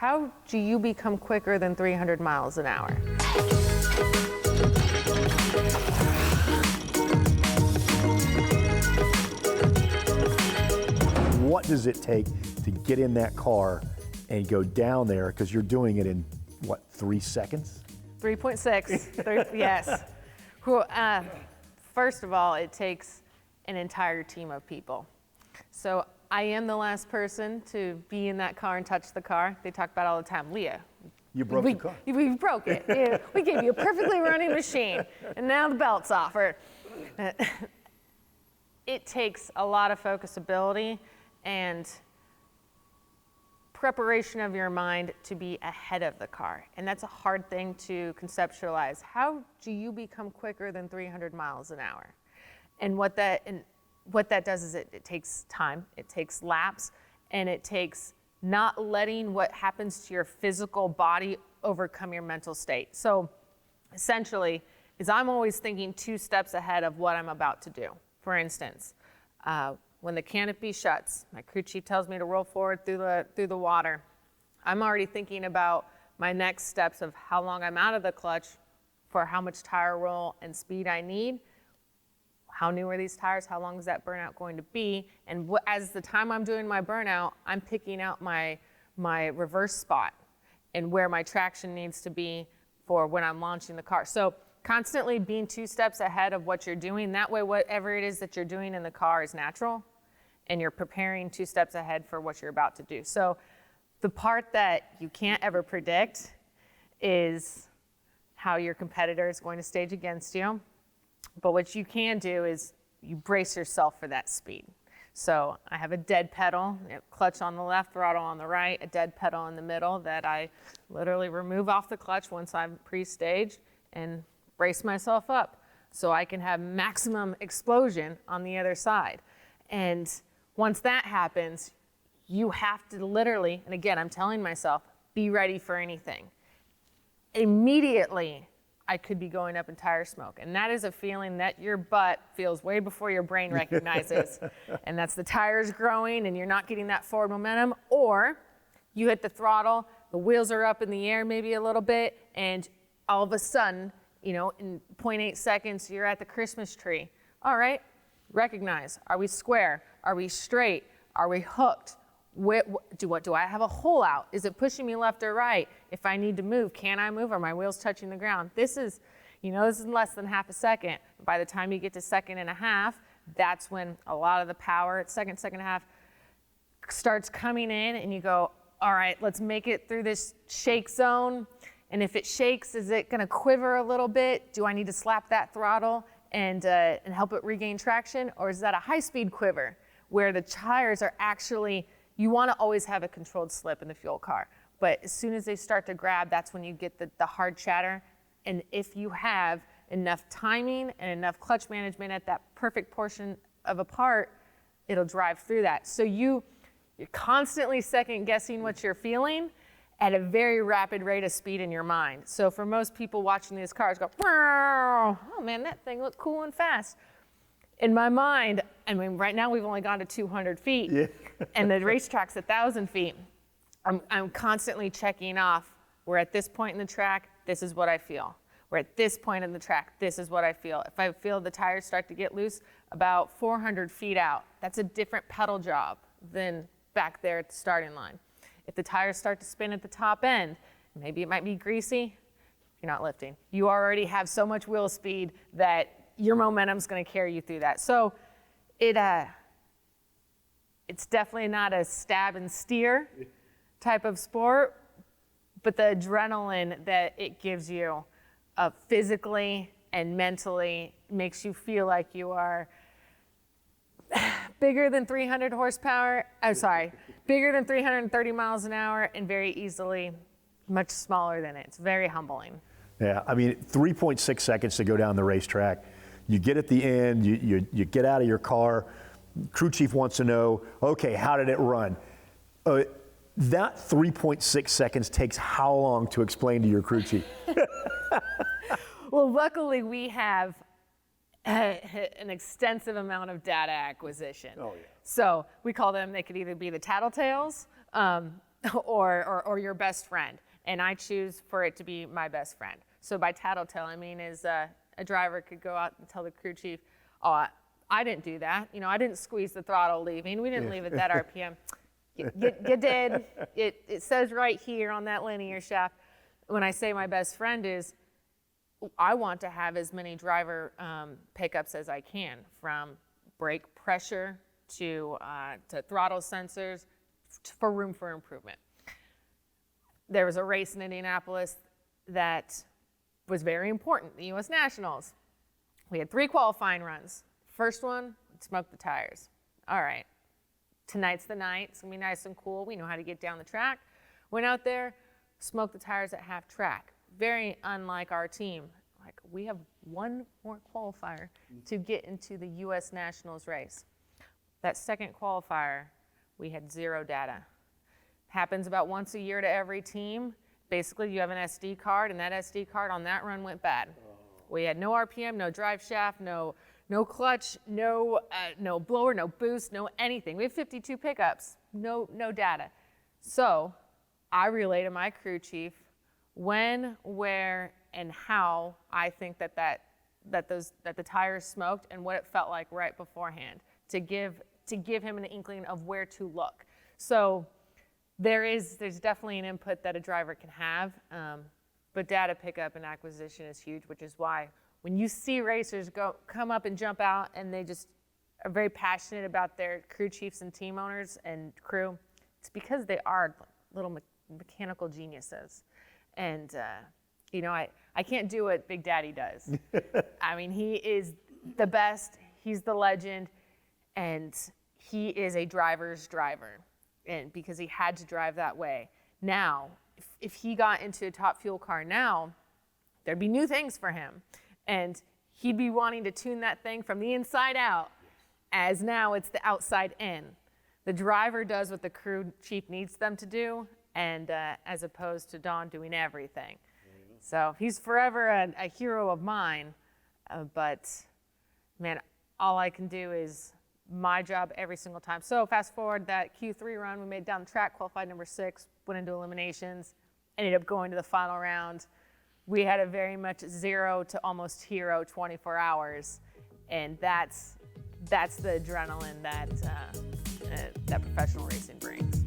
How do you become quicker than 300 miles an hour? What does it take to get in that car and go down there? Because you're doing it in, what, 3 seconds? 3.6, yes. First of all, it takes an entire team of people. So I am the last person to be in that car and touch the car. They talk about it all the time. Leah, You broke the car. We broke it. Yeah, we gave you a perfectly running machine, and now the belt's off. It takes a lot of focusability and preparation of your mind to be ahead of the car. And that's a hard thing to conceptualize. How do you become quicker than 300 miles an hour? And what that does is it takes time, it takes laps, and it takes not letting what happens to your physical body overcome your mental state. So essentially, is I'm always thinking 2 steps ahead of what I'm about to do. For instance, when the canopy shuts, my crew chief tells me to roll forward through the water. I'm already thinking about my next steps of how long I'm out of the clutch for how much tire roll and speed I need. How new are these tires? How long is that burnout going to be? And as the time I'm doing my burnout, I'm picking out my reverse spot and where my traction needs to be for when I'm launching the car. So constantly being 2 steps ahead of what you're doing. That way, whatever it is that you're doing in the car is natural, and you're preparing 2 steps ahead for what you're about to do. So the part that you can't ever predict is how your competitor is going to stage against you. But what you can do is you brace yourself for that speed. So I have a dead pedal, clutch on the left, throttle on the right, a dead pedal in the middle that I literally remove off the clutch once I'm pre-staged and brace myself up so I can have maximum explosion on the other side. And once that happens, you have to literally, and again, I'm telling myself, be ready for anything. Immediately, I could be going up in tire smoke. And that is a feeling that your butt feels way before your brain recognizes. And that's the tires growing and you're not getting that forward momentum. Or you hit the throttle, the wheels are up in the air maybe a little bit, and all of a sudden, in 0.8 seconds, you're at the Christmas tree. All right, recognize, are we square? Are we straight? Are we hooked? Do I have a hole out? Is it pushing me left or right? If I need to move, can I move? Are my wheels touching the ground? This is less than half a second. By the time you get to second and a half, that's when a lot of the power at second and a half starts coming in, and you go, all right, let's make it through this shake zone. And if it shakes, is it gonna quiver a little bit? Do I need to slap that throttle and help it regain traction? Or is that a high-speed quiver where the tires are actually, you wanna always have a controlled slip in the fuel car. But as soon as they start to grab, that's when you get the hard chatter. And if you have enough timing and enough clutch management at that perfect portion of a part, it'll drive through that. So you're constantly second guessing what you're feeling at a very rapid rate of speed in your mind. So for most people watching these cars go, oh man, that thing looked cool and fast. In my mind, right now we've only gone to 200 feet, yeah. And the racetrack's 1,000 feet. I'm constantly checking off, we're at this point in the track, this is what I feel. We're at this point in the track, this is what I feel. If I feel the tires start to get loose about 400 feet out, that's a different pedal job than back there at the starting line. If the tires start to spin at the top end, maybe it might be greasy, you're not lifting. You already have so much wheel speed that your momentum's gonna carry you through that. So it's definitely not a stab and steer type of sport, but the adrenaline that it gives you physically and mentally makes you feel like you are bigger than 300 horsepower, bigger than 330 miles an hour, and very easily much smaller than it. It's very humbling. Yeah, 3.6 seconds to go down the racetrack. You get at the end, you get out of your car, crew chief wants to know, okay, how did it run? That 3.6 seconds takes how long to explain to your crew chief? Well, luckily we have an extensive amount of data acquisition. Oh, yeah. So we call them, they could either be the tattletales, or your best friend. And I choose for it to be my best friend. So by tattletale, I mean is a driver could go out and tell the crew chief, oh, I didn't do that. You know, I didn't squeeze the throttle leaving. We didn't leave at that RPM. You did. It says right here on that linear shaft. When I say my best friend is, I want to have as many driver pickups as I can, from brake pressure to throttle sensors, for room for improvement. There was a race in Indianapolis that was very important, the U.S. Nationals. We had 3 qualifying runs. First one, smoked the tires. All right, tonight's the night. It's gonna be nice and cool. We know how to get down the track. Went out there, smoked the tires at half track. Very unlike our team. Like, we have one more qualifier to get into the U.S. Nationals race. That second qualifier, we had 0 data. Happens about once a year to every team. Basically, you have an SD card, and that SD card on that run went bad. We had no RPM, no drive shaft, no clutch, no blower, no boost, no anything. We have 52 pickups, no data. So I relay to my crew chief when, where, and how I think that the tires smoked, and what it felt like right beforehand, to give him an inkling of where to look. So there's definitely an input that a driver can have, but data pickup and acquisition is huge, which is why when you see racers come up and jump out, and they just are very passionate about their crew chiefs and team owners and crew, it's because they are little mechanical geniuses. And you know, I can't do what Big Daddy does. I mean, he is the best, he's the legend, and he is a driver's driver, and because he had to drive that way. Now, if he got into a top fuel car now, there'd be new things for him, and he'd be wanting to tune that thing from the inside out, as now it's the outside in. The driver does what the crew chief needs them to do, and as opposed to Don doing everything. So he's forever a hero of mine, but man, all I can do is my job every single time. So fast forward that Q3 run, we made down the track, qualified number 6, went into eliminations, ended up going to the final round. We had a very much 0 to almost hero 24 hours, and that's the adrenaline that professional racing brings.